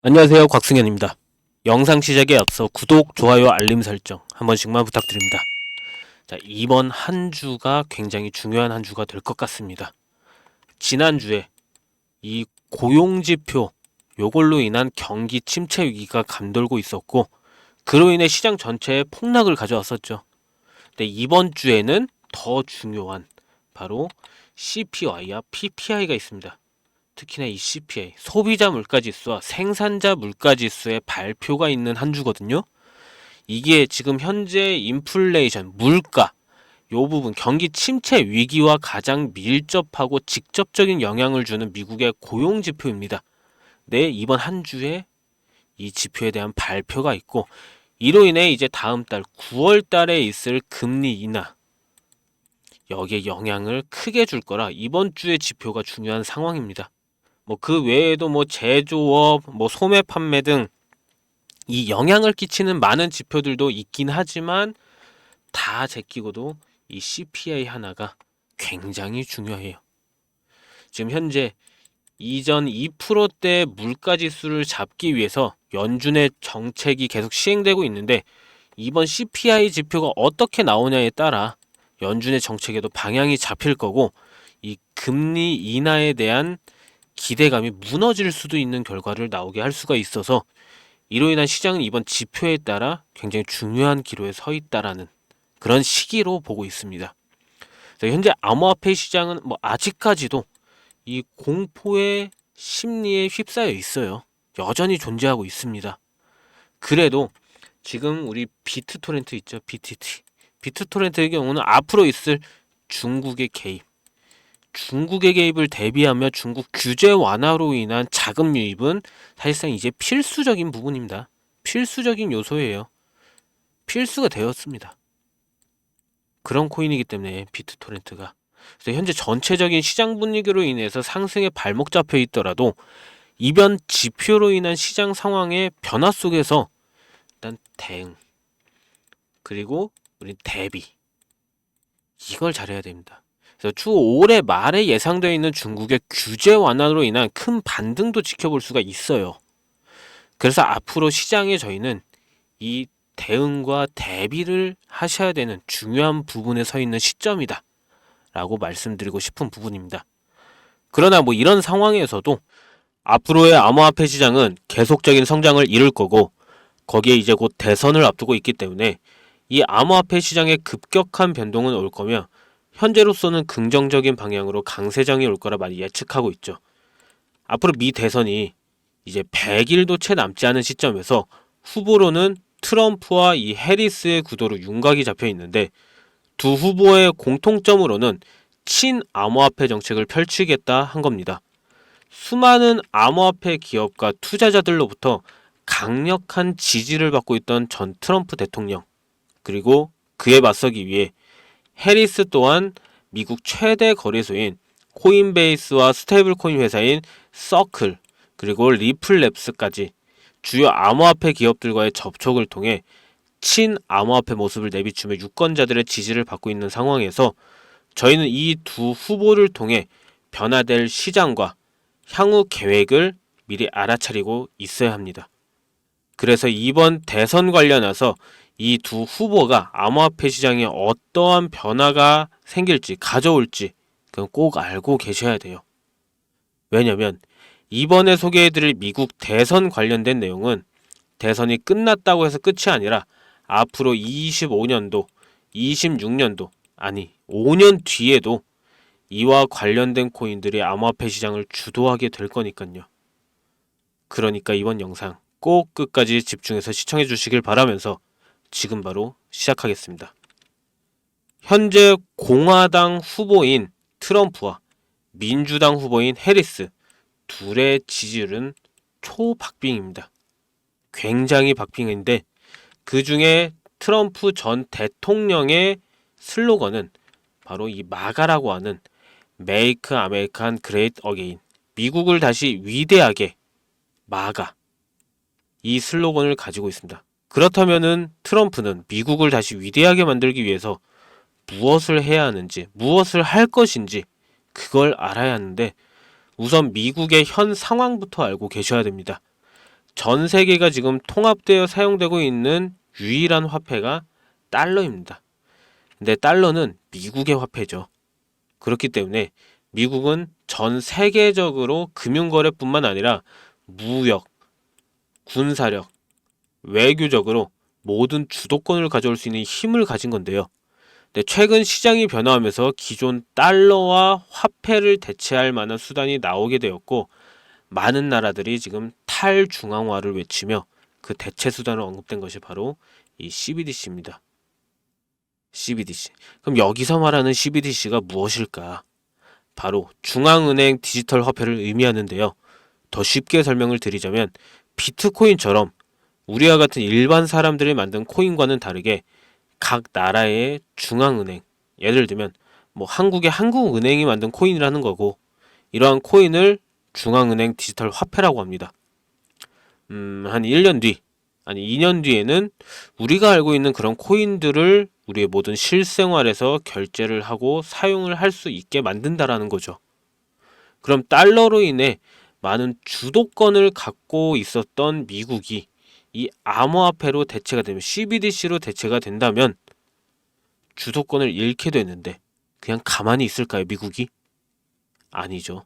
안녕하세요, 곽승현입니다. 영상 시작에 앞서 구독, 좋아요, 알림 설정 한 번씩만 부탁드립니다. 자, 이번 한 주가 굉장히 중요한 한 주가 될 것 같습니다. 지난주에 이 고용지표 요걸로 인한 경기 침체 위기가 감돌고 있었고, 그로 인해 시장 전체에 폭락을 가져왔었죠. 근데 이번 주에는 더 중요한 바로 CPI와 PPI가 있습니다. 특히나 이 CPI, 소비자 물가지수와 생산자 물가지수의 발표가 있는 한 주거든요. 이게 지금 현재 인플레이션, 물가, 요 부분 경기 침체 위기와 가장 밀접하고 직접적인 영향을 주는 미국의 고용 지표입니다. 네, 이번 한 주에 이 지표에 대한 발표가 있고, 이로 인해 이제 다음 달 9월 달에 있을 금리 인하, 여기에 영향을 크게 줄 거라 이번 주의 지표가 중요한 상황입니다. 뭐 그 외에도 뭐 제조업, 뭐 소매 판매 등 이 영향을 끼치는 많은 지표들도 있긴 하지만 다 제끼고도 이 CPI 하나가 굉장히 중요해요. 지금 현재 이전 2%대 물가 지수를 잡기 위해서 연준의 정책이 계속 시행되고 있는데, 이번 CPI 지표가 어떻게 나오냐에 따라 연준의 정책에도 방향이 잡힐 거고, 이 금리 인하에 대한 기대감이 무너질 수도 있는 결과를 나오게 할 수가 있어서, 이로 인한 시장은 이번 지표에 따라 굉장히 중요한 기로에 서 있다라는 그런 시기로 보고 있습니다. 현재 암호화폐 시장은 뭐 아직까지도 이 공포의 심리에 휩싸여 있어요. 여전히 존재하고 있습니다. 그래도 지금 우리 비트토렌트 있죠, BTT. 비트토렌트의 경우는 앞으로 있을 중국의 개입, 중국의 개입을 대비하며 중국 규제 완화로 인한 자금 유입은 사실상 이제 필수적인 부분입니다. 필수적인 요소예요. 필수가 되었습니다. 그런 코인이기 때문에 비트토렌트가. 그래서 현재 전체적인 시장 분위기로 인해서 상승에 발목 잡혀 있더라도 이번 지표로 인한 시장 상황의 변화 속에서 일단 대응, 그리고 우리 대비, 이걸 잘해야 됩니다. 그래서 추후 올해 말에 예상되어 있는 중국의 규제 완화로 인한 큰 반등도 지켜볼 수가 있어요. 그래서 앞으로 시장에 저희는 이 대응과 대비를 하셔야 되는 중요한 부분에 서 있는 시점이다 라고 말씀드리고 싶은 부분입니다. 그러나 뭐 이런 상황에서도 앞으로의 암호화폐 시장은 계속적인 성장을 이룰 거고, 거기에 이제 곧 대선을 앞두고 있기 때문에 이 암호화폐 시장의 급격한 변동은 올 거며, 현재로서는 긍정적인 방향으로 강세장이 올 거라 많이 예측하고 있죠. 앞으로 미 대선이 이제 100일도 채 남지 않은 시점에서 후보로는 트럼프와 이 해리스의 구도로 윤곽이 잡혀 있는데, 두 후보의 공통점으로는 친암호화폐 정책을 펼치겠다 한 겁니다. 수많은 암호화폐 기업과 투자자들로부터 강력한 지지를 받고 있던 전 트럼프 대통령, 그리고 그에 맞서기 위해 해리스 또한 미국 최대 거래소인 코인베이스와 스테이블코인 회사인 서클, 그리고 리플랩스까지 주요 암호화폐 기업들과의 접촉을 통해 친암호화폐 모습을 내비추며 유권자들의 지지를 받고 있는 상황에서 저희는 이 두 후보를 통해 변화될 시장과 향후 계획을 미리 알아차리고 있어야 합니다. 그래서 이번 대선 관련해서 이 두 후보가 암호화폐 시장에 어떠한 변화가 생길지, 가져올지 그건 꼭 알고 계셔야 돼요. 왜냐면 이번에 소개해드릴 미국 대선 관련된 내용은 대선이 끝났다고 해서 끝이 아니라 앞으로 25년도, 26년도, 아니 5년 뒤에도 이와 관련된 코인들이 암호화폐 시장을 주도하게 될 거니까요. 그러니까 이번 영상 꼭 끝까지 집중해서 시청해 주시길 바라면서 지금 바로 시작하겠습니다. 현재 공화당 후보인 트럼프와 민주당 후보인 해리스 둘의 지지율은 초박빙입니다. 굉장히 박빙인데, 그 중에 트럼프 전 대통령의 슬로건은 바로 이 마가라고 하는 Make America Great Again, 미국을 다시 위대하게 마가, 이 슬로건을 가지고 있습니다. 그렇다면은 트럼프는 미국을 다시 위대하게 만들기 위해서 무엇을 해야 하는지, 무엇을 할 것인지 그걸 알아야 하는데, 우선 미국의 현 상황부터 알고 계셔야 됩니다. 전 세계가 지금 통합되어 사용되고 있는 유일한 화폐가 달러입니다. 근데 달러는 미국의 화폐죠. 그렇기 때문에 미국은 전 세계적으로 금융거래뿐만 아니라 무역, 군사력, 외교적으로 모든 주도권을 가져올 수 있는 힘을 가진 건데요. 네, 최근 시장이 변화하면서 기존 달러와 화폐를 대체할 만한 수단이 나오게 되었고, 많은 나라들이 지금 탈중앙화를 외치며 그 대체 수단을 언급된 것이 바로 이 CBDC입니다. CBDC. 그럼 여기서 말하는 CBDC가 무엇일까? 바로 중앙은행 디지털 화폐를 의미하는데요. 더 쉽게 설명을 드리자면 비트코인처럼 우리와 같은 일반 사람들이 만든 코인과는 다르게 각 나라의 중앙은행, 예를 들면 뭐 한국의 한국은행이 만든 코인이라는 거고, 이러한 코인을 중앙은행 디지털 화폐라고 합니다. 한 1년 뒤, 아니 2년 뒤에는 우리가 알고 있는 그런 코인들을 우리의 모든 실생활에서 결제를 하고 사용을 할 수 있게 만든다라는 거죠. 그럼 달러로 인해 많은 주도권을 갖고 있었던 미국이 이 암호화폐로 대체가 되면, CBDC로 대체가 된다면 주도권을 잃게 되는데 그냥 가만히 있을까요, 미국이? 아니죠.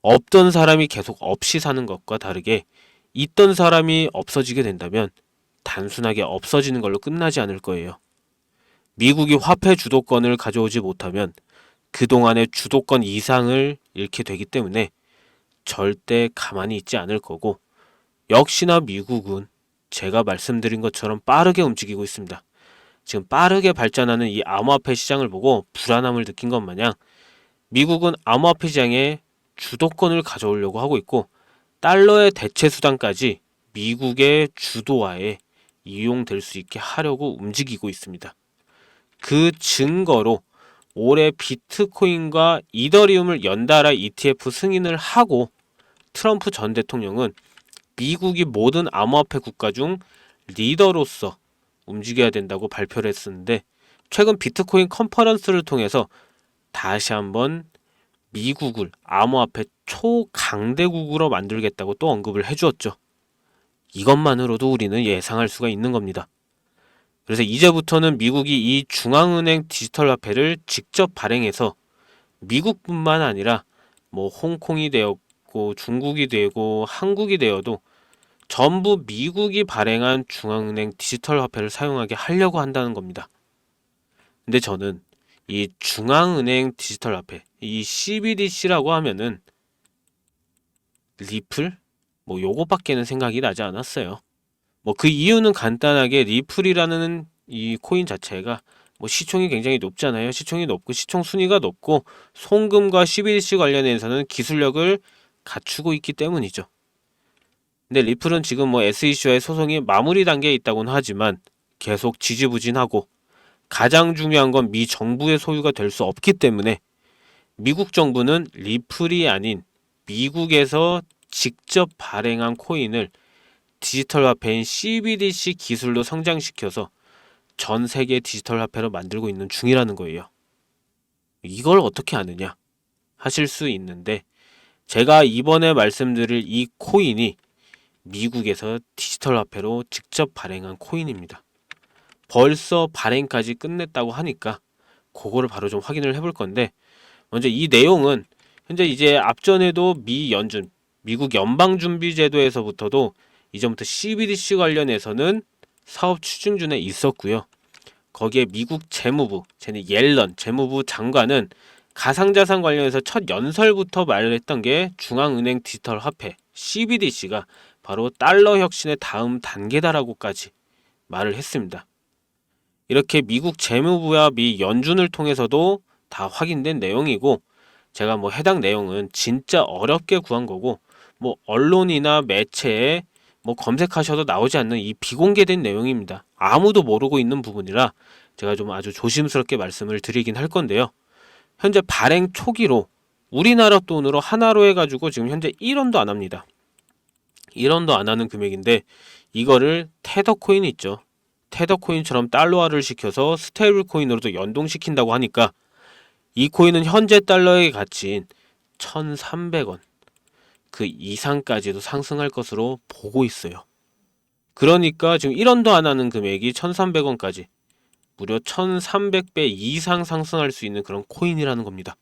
없던 사람이 계속 없이 사는 것과 다르게 있던 사람이 없어지게 된다면 단순하게 없어지는 걸로 끝나지 않을 거예요. 미국이 화폐 주도권을 가져오지 못하면 그동안의 주도권 이상을 잃게 되기 때문에 절대 가만히 있지 않을 거고, 역시나 미국은 제가 말씀드린 것처럼 빠르게 움직이고 있습니다. 지금 빠르게 발전하는 이 암호화폐 시장을 보고 불안함을 느낀 것 마냥 미국은 암호화폐 시장에 주도권을 가져오려고 하고 있고, 달러의 대체 수단까지 미국의 주도하에 이용될 수 있게 하려고 움직이고 있습니다. 그 증거로 올해 비트코인과 이더리움을 연달아 ETF 승인을 하고 트럼프 전 대통령은 미국이 모든 암호화폐 국가 중 리더로서 움직여야 된다고 발표를 했었는데, 최근 비트코인 컨퍼런스를 통해서 다시 한번 미국을 암호화폐 초강대국으로 만들겠다고 또 언급을 해주었죠. 이것만으로도 우리는 예상할 수가 있는 겁니다. 그래서 이제부터는 미국이 이 중앙은행 디지털 화폐를 직접 발행해서 미국뿐만 아니라 뭐 홍콩이 되었고 중국이 되고 한국이 되어도 전부 미국이 발행한 중앙은행 디지털 화폐를 사용하게 하려고 한다는 겁니다. 근데 저는 이 중앙은행 디지털 화폐, 이 CBDC라고 하면은 리플? 뭐 요거밖에는 생각이 나지 않았어요. 뭐 그 이유는 간단하게 리플이라는 이 코인 자체가 뭐 시총이 굉장히 높잖아요. 시총이 높고 시총 순위가 높고 송금과 CBDC 관련해서는 기술력을 갖추고 있기 때문이죠. 근데 리플은 지금 뭐 SEC와의 소송이 마무리 단계에 있다고는 하지만 계속 지지부진하고, 가장 중요한 건 미 정부의 소유가 될 수 없기 때문에 미국 정부는 리플이 아닌 미국에서 직접 발행한 코인을 디지털 화폐인 CBDC 기술로 성장시켜서 전 세계 디지털 화폐로 만들고 있는 중이라는 거예요. 이걸 어떻게 아느냐 하실 수 있는데, 제가 이번에 말씀드릴 이 코인이 미국에서 디지털 화폐로 직접 발행한 코인입니다. 벌써 발행까지 끝냈다고 하니까 그거를 바로 좀 확인을 해볼 건데, 먼저 이 내용은 현재 이제 앞전에도 미국 연방준비제도에서부터도 이전부터 CBDC 관련해서는 사업 추진중에 있었고요. 거기에 미국 재무부, 옐런 재무부 장관은 가상자산 관련해서 첫 연설부터 말을 했던 게 중앙은행 디지털 화폐 CBDC가 바로 달러 혁신의 다음 단계다라고까지 말을 했습니다. 이렇게 미국 재무부와 미 연준을 통해서도 다 확인된 내용이고, 제가 뭐 해당 내용은 진짜 어렵게 구한 거고, 뭐 언론이나 매체에 뭐 검색하셔도 나오지 않는 이 비공개된 내용입니다. 아무도 모르고 있는 부분이라 제가 좀 아주 조심스럽게 말씀을 드리긴 할 건데요. 현재 발행 초기로 우리나라 돈으로 하나로 해가지고 지금 현재 1원도 안 합니다. 1원도 안 하는 금액인데, 이거를 테더코인 있죠. 테더코인처럼 달러화를 시켜서 스테이블 코인으로도 연동시킨다고 하니까 이 코인은 현재 달러의 가치인 1,300원, 그 이상까지도 상승할 것으로 보고 있어요. 그러니까 지금 1원도 안 하는 금액이 1,300원까지 무려 1,300배 이상 상승할 수 있는 그런 코인이라는 겁니다.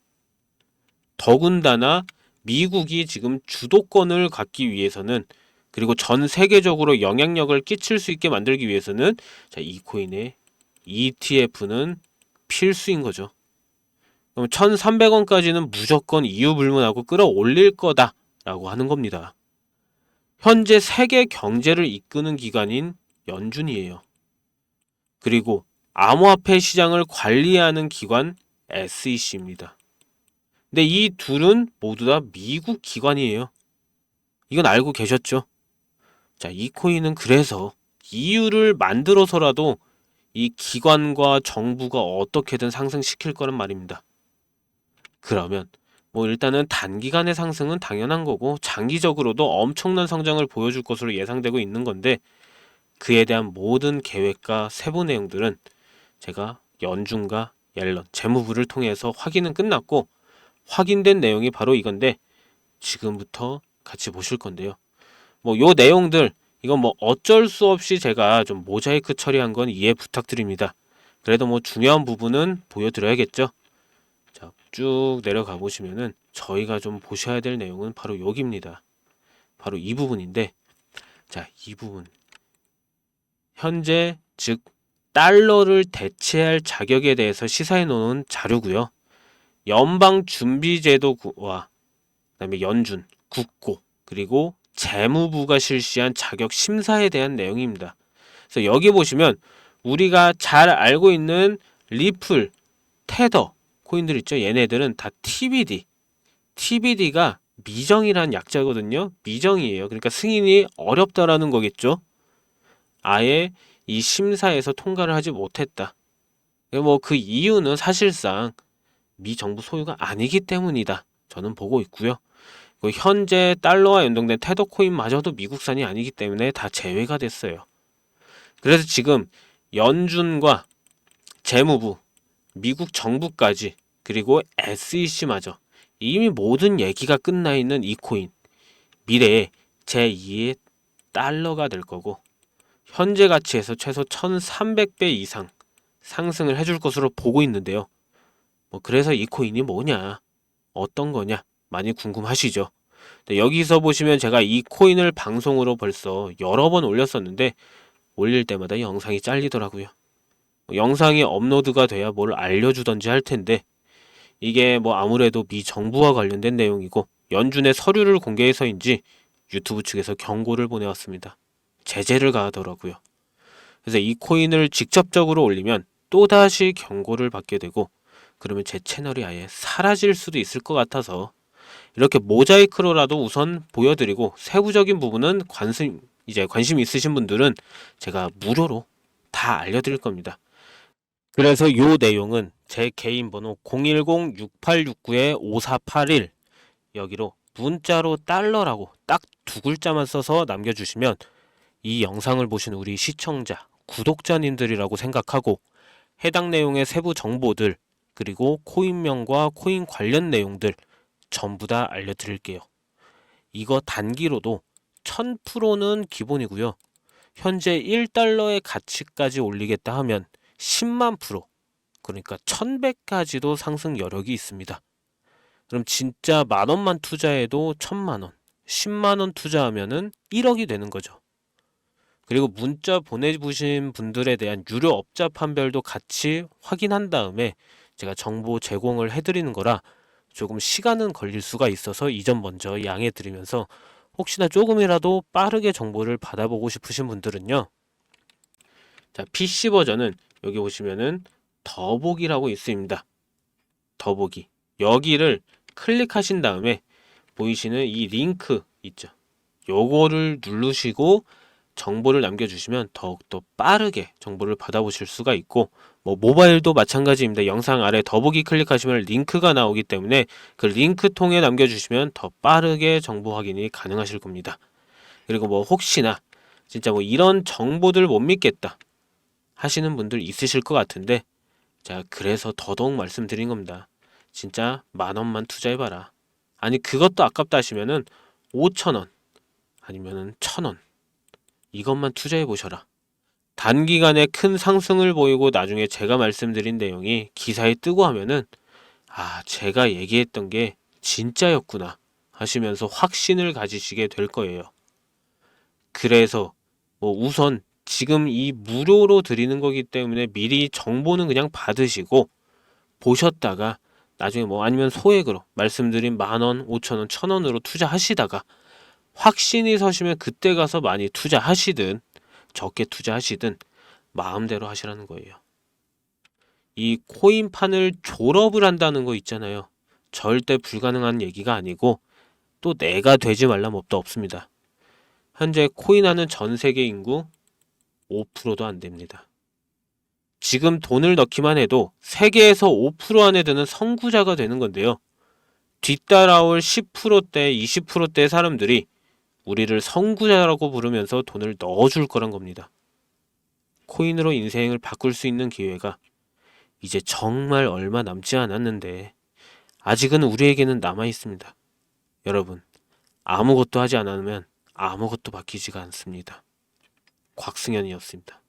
더군다나 미국이 지금 주도권을 갖기 위해서는, 그리고 전 세계적으로 영향력을 끼칠 수 있게 만들기 위해서는, 자, 이 코인의 ETF는 필수인 거죠. 그럼 1,300원까지는 무조건 이유 불문하고 끌어올릴 거다라고 하는 겁니다. 현재 세계 경제를 이끄는 기관인 연준이에요. 그리고 암호화폐 시장을 관리하는 기관 SEC입니다. 근데 이 둘은 모두 다 미국 기관이에요. 이건 알고 계셨죠? 자, 이 코인은 그래서 이유를 만들어서라도 이 기관과 정부가 어떻게든 상승시킬 거란 말입니다. 그러면 뭐 일단은 단기간의 상승은 당연한 거고 장기적으로도 엄청난 성장을 보여줄 것으로 예상되고 있는 건데, 그에 대한 모든 계획과 세부 내용들은 제가 연준과 옐런 재무부를 통해서 확인은 끝났고, 확인된 내용이 바로 이건데 지금부터 같이 보실 건데요. 뭐 요 내용들 이건 뭐 어쩔 수 없이 제가 좀 모자이크 처리한 건 이해 부탁드립니다. 그래도 뭐 중요한 부분은 보여드려야겠죠. 자, 쭉 내려가 보시면은 저희가 좀 보셔야 될 내용은 바로 여기입니다. 바로 이 부분인데, 자, 이 부분 현재 즉 달러를 대체할 자격에 대해서 시사해 놓은 자료고요. 연방준비제도와 그다음에 연준, 국고, 그리고 재무부가 실시한 자격 심사에 대한 내용입니다. 그래서 여기 보시면 우리가 잘 알고 있는 리플, 테더 코인들 있죠. 얘네들은 다 TBD. TBD가 미정이란 약자거든요. 미정이에요. 그러니까 승인이 어렵다라는 거겠죠. 아예 이 심사에서 통과를 하지 못했다. 뭐 그 이유는 사실상 미 정부 소유가 아니기 때문이다. 저는 보고 있고요. 현재 달러와 연동된 테더 코인마저도 미국산이 아니기 때문에 다 제외가 됐어요. 그래서 지금 연준과 재무부, 미국 정부까지, 그리고 SEC마저 이미 모든 얘기가 끝나 있는 이 코인, 미래에 제2의 달러가 될 거고 현재 가치에서 최소 1,300배 이상 상승을 해줄 것으로 보고 있는데요. 뭐 그래서 이 코인이 뭐냐, 어떤 거냐 많이 궁금하시죠? 여기서 보시면 제가 이 코인을 방송으로 벌써 여러 번 올렸었는데 올릴 때마다 영상이 잘리더라고요. 영상이 업로드가 돼야 뭘 알려주던지 할 텐데, 이게 뭐 아무래도 미 정부와 관련된 내용이고 연준의 서류를 공개해서인지 유튜브 측에서 경고를 보내왔습니다. 제재를 가하더라고요. 그래서 이 코인을 직접적으로 올리면 또다시 경고를 받게 되고, 그러면 제 채널이 아예 사라질 수도 있을 것 같아서 이렇게 모자이크로라도 우선 보여드리고, 세부적인 부분은 관심 있으신 분들은 제가 무료로 다 알려드릴 겁니다. 그래서 요 내용은 제 개인 번호 010-6869-5481 여기로 문자로 달러라고 딱 두 글자만 써서 남겨주시면 이 영상을 보신 우리 시청자, 구독자님들이라고 생각하고 해당 내용의 세부 정보들, 그리고 코인명과 코인 관련 내용들 전부 다 알려드릴게요. 이거 단기로도 1000%는 기본이고요. 현재 1달러의 가치까지 올리겠다 하면 10만 프로, 그러니까 1100까지도 상승 여력이 있습니다. 그럼 진짜 만원만 투자해도 1000만원, 10만원 투자하면은 1억이 되는 거죠. 그리고 문자 보내주신 분들에 대한 유료 업자 판별도 같이 확인한 다음에 제가 정보 제공을 해드리는 거라 조금 시간은 걸릴 수가 있어서 이 점 먼저 양해 드리면서, 혹시나 조금이라도 빠르게 정보를 받아보고 싶으신 분들은요, 자, PC 버전은 여기 보시면은 더보기라고 있습니다. 더보기 여기를 클릭하신 다음에 보이시는 이 링크 있죠. 요거를 누르시고 정보를 남겨주시면 더욱더 빠르게 정보를 받아보실 수가 있고, 뭐 모바일도 마찬가지입니다. 영상 아래 더보기 클릭하시면 링크가 나오기 때문에 그 링크 통해 남겨주시면 더 빠르게 정보 확인이 가능하실 겁니다. 그리고 뭐 혹시나 진짜 뭐 이런 정보들 못 믿겠다 하시는 분들 있으실 것 같은데, 자, 그래서 더더욱 말씀드린 겁니다. 진짜 만원만 투자해봐라. 아니 그것도 아깝다 하시면은 5,000원 아니면은 1,000원 이것만 투자해 보셔라. 단기간에 큰 상승을 보이고 나중에 제가 말씀드린 내용이 기사에 뜨고 하면은 아, 제가 얘기했던 게 진짜였구나 하시면서 확신을 가지시게 될 거예요. 그래서 우선 지금 이 무료로 드리는 거기 때문에 미리 정보는 그냥 받으시고 보셨다가 나중에 아니면 소액으로 말씀드린 10,000원, 5,000원, 1,000원으로 투자하시다가 확신이 서시면 그때 가서 많이 투자하시든 적게 투자하시든 마음대로 하시라는 거예요. 이 코인판을 졸업을 한다는 거 있잖아요. 절대 불가능한 얘기가 아니고 또 내가 되지 말란 법도 없습니다. 현재 코인하는 전 세계 인구 5%도 안 됩니다. 지금 돈을 넣기만 해도 세계에서 5% 안에 드는 선구자가 되는 건데요. 뒤따라올 10%대, 20%대 사람들이 우리를 선구자라고 부르면서 돈을 넣어줄 거란 겁니다. 코인으로 인생을 바꿀 수 있는 기회가 이제 정말 얼마 남지 않았는데 아직은 우리에게는 남아 있습니다. 여러분, 아무것도 하지 않으면 아무것도 바뀌지가 않습니다. 곽승현이었습니다.